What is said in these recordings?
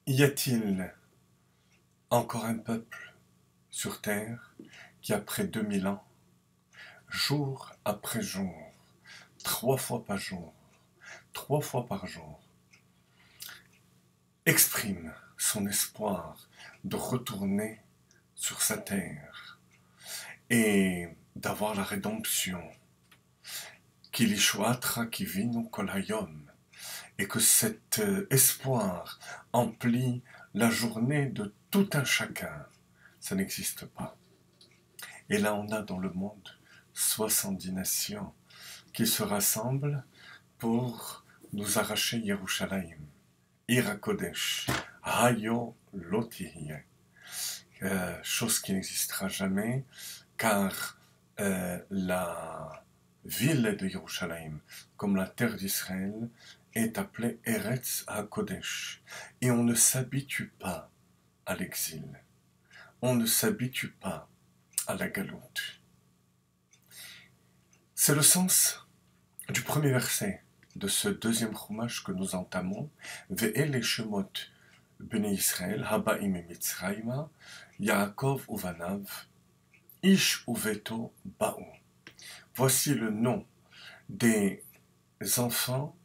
Y a-t-il encore un peuple sur terre qui, après 2000 ans, jour après jour, 3 fois par jour, 3 fois par jour, exprime son espoir de retourner sur sa terre et d'avoir la rédemption, qu'il Yishuatra kivinu kol hayom, et que cet espoir emplit la journée de tout un chacun, ça n'existe pas. Et là, on a dans le monde 70 nations qui se rassemblent pour nous arracher Yerushalayim, Ira Kodesh, Hayo Lotihye, chose qui n'existera jamais, car la ville de Yerushalayim, comme la terre d'Israël, est appelée Eretz HaKodesh. Et on ne s'habitue pas à l'exil. On ne s'habitue pas à la galoute. C'est le sens du premier verset de ce deuxième chumash que nous entamons. Ve'ele shemot bnei Israël, haba'im mitzrayma, Yaakov uvanav, ish uveto ba'u. Voici le nom des enfants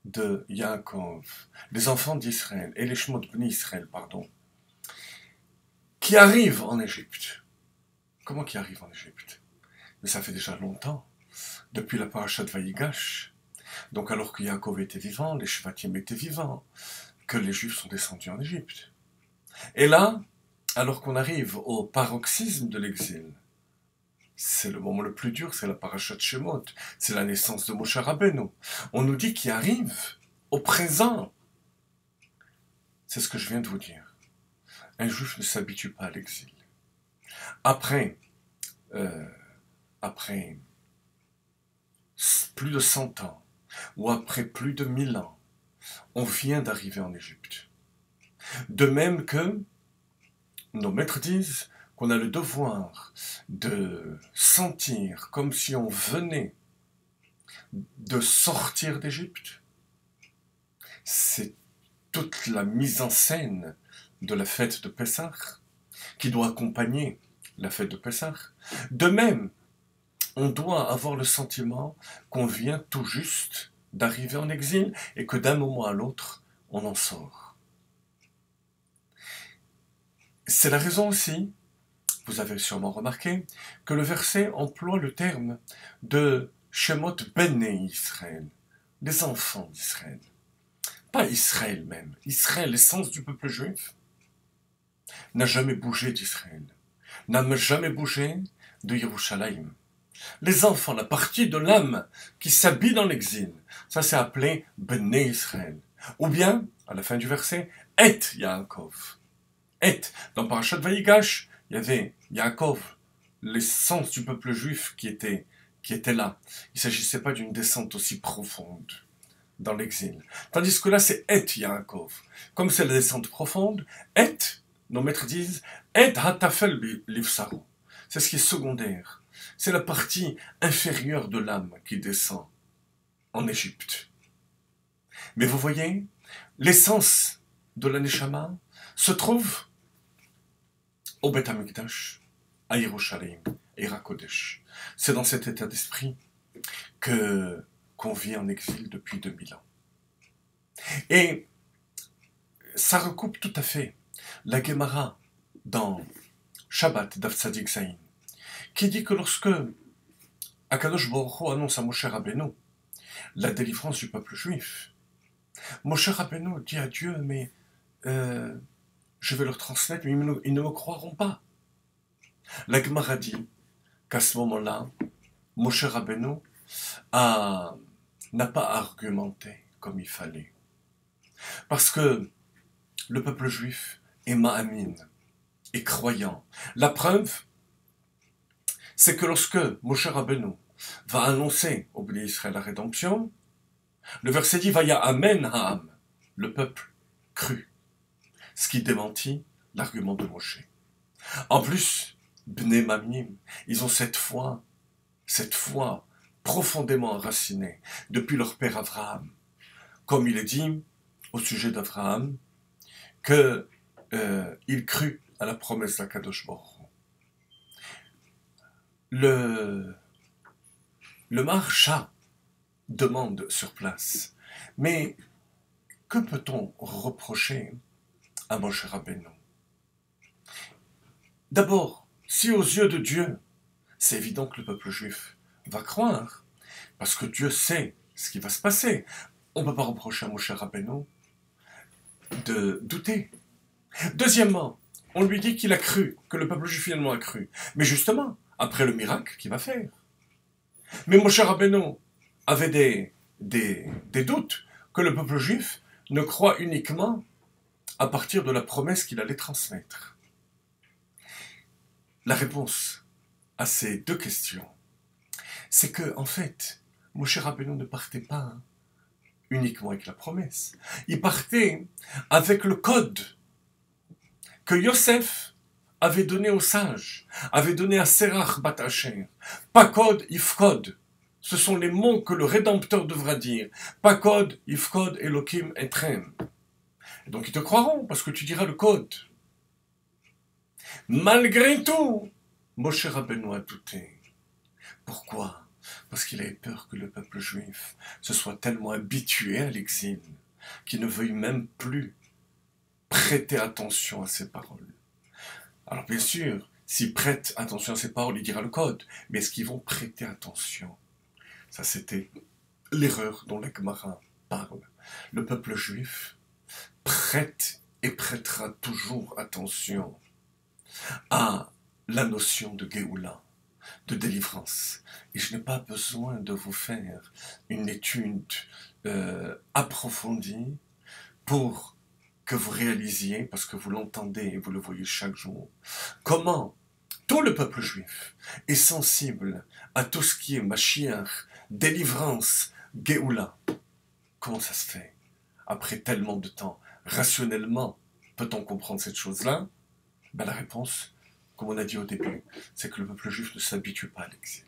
de Yaakov, des enfants d'Israël, et les shemot bnei Israël, pardon, qui arrivent en Égypte. Comment qui arrivent en Égypte? Mais ça fait déjà longtemps, depuis la parashat Vayigash. Donc alors que Yaakov était vivant, les Shvatim étaient vivants, que les Juifs sont descendus en Égypte. Et là, alors qu'on arrive au paroxysme de l'exil, c'est le moment le plus dur, c'est la parashat Shemot, c'est la naissance de Moshe Rabbeinu. On nous dit qu'il arrive au présent. C'est ce que je viens de vous dire. Un Juif ne s'habitue pas à l'exil. Après plus de 100 ans, ou après plus de 1000 ans, on vient d'arriver en Égypte. De même que nos maîtres disent qu'on a le devoir de sentir comme si on venait de sortir d'Égypte. C'est toute la mise en scène de la fête de Pessah qui doit accompagner la fête de Pessah. De même, on doit avoir le sentiment qu'on vient tout juste d'arriver en exil et que d'un moment à l'autre, on en sort. C'est la raison aussi, vous avez sûrement remarqué, que le verset emploie le terme de Shemot Bnei Israël, les enfants d'Israël. Pas Israël même. Israël, l'essence du peuple juif, n'a jamais bougé d'Israël, n'a jamais bougé de Yerushalayim. Les enfants, la partie de l'âme qui s'habille dans l'exil, ça c'est appelé Bnei Israël. Ou bien, à la fin du verset, Et Yaakov. Et, dans Parashat Vayigash, il y avait Yaakov, l'essence du peuple juif qui était là. Il ne s'agissait pas d'une descente aussi profonde dans l'exil. Tandis que là, c'est Et Yaakov. Comme c'est la descente profonde, Et, nos maîtres disent, Et Hatafel Livsaru. C'est ce qui est secondaire. C'est la partie inférieure de l'âme qui descend en Égypte. Mais vous voyez, l'essence de la Neshama se trouve au Beth HaMikdash, à Yerushalayim, Ira Kodesh. C'est dans cet état d'esprit qu'on vit en exil depuis 2000 ans. Et ça recoupe tout à fait la Gemara dans Shabbat Daf Tzadik Zayin, qui dit que lorsque Akadosh Baruch Hu annonce à Moshe Rabbeinu la délivrance du peuple juif, Moshe Rabbeinu dit à Dieu, mais je vais leur transmettre, mais ils ne me croiront pas. La Gemara dit qu'à ce moment-là, Moshe Rabbeinu n'a pas argumenté comme il fallait. Parce que le peuple juif est ma'amin, est croyant. La preuve, c'est que lorsque Moshe Rabbeinu va annoncer au Bnei Israël la rédemption, le verset dit Vaya Amen Ha'am, le peuple crut, ce qui démentit l'argument de Moshe. En plus, Bnei Mamim, ils ont cette foi profondément enracinée depuis leur père Abraham. Comme il est dit au sujet d'Abraham, qu'il crut à la promesse d'Akadosh Baruch Hu. Le Maharsha demande sur place, mais que peut-on reprocher à Moshe Rabbeinu? D'abord, si aux yeux de Dieu, c'est évident que le peuple juif va croire, parce que Dieu sait ce qui va se passer. On ne peut pas reprocher à Moshe Rabbeinu de douter. Deuxièmement, on lui dit qu'il a cru, que le peuple juif finalement a cru. Mais justement, après le miracle qu'il va faire. Mais Moshe Rabbeinu avait des doutes que le peuple juif ne croit uniquement à partir de la promesse qu'il allait transmettre. La réponse à ces deux questions, c'est que, en fait, Moshe Rabbeinu ne partait pas uniquement avec la promesse. Il partait avec le code que Yosef avait donné aux sages, avait donné à Serach Bat Asher. Pakod, Ifkod. Ce sont les mots que le Rédempteur devra dire. Pakod, Ifkod, Elohim, Etrem. Et donc ils te croiront parce que tu diras le code. Malgré tout, Moshe Rabbeinu a douté. Pourquoi? Parce qu'il avait peur que le peuple juif se soit tellement habitué à l'exil qu'il ne veuille même plus prêter attention à ses paroles. Alors bien sûr, s'ils prêtent attention à ses paroles, il dira le code, mais est-ce qu'ils vont prêter attention? Ça, c'était l'erreur dont la Gemara parle. Le peuple juif prête et prêtera toujours attention à la notion de Géoula, de délivrance. Et je n'ai pas besoin de vous faire une étude approfondie pour que vous réalisiez, parce que vous l'entendez et vous le voyez chaque jour, comment tout le peuple juif est sensible à tout ce qui est Mashiach, délivrance, Géoula. Comment ça se fait? Après tellement de temps, rationnellement, peut-on comprendre cette chose-là? Ben, la réponse, comme on a dit au début, c'est que le peuple juif ne s'habitue pas à l'exil.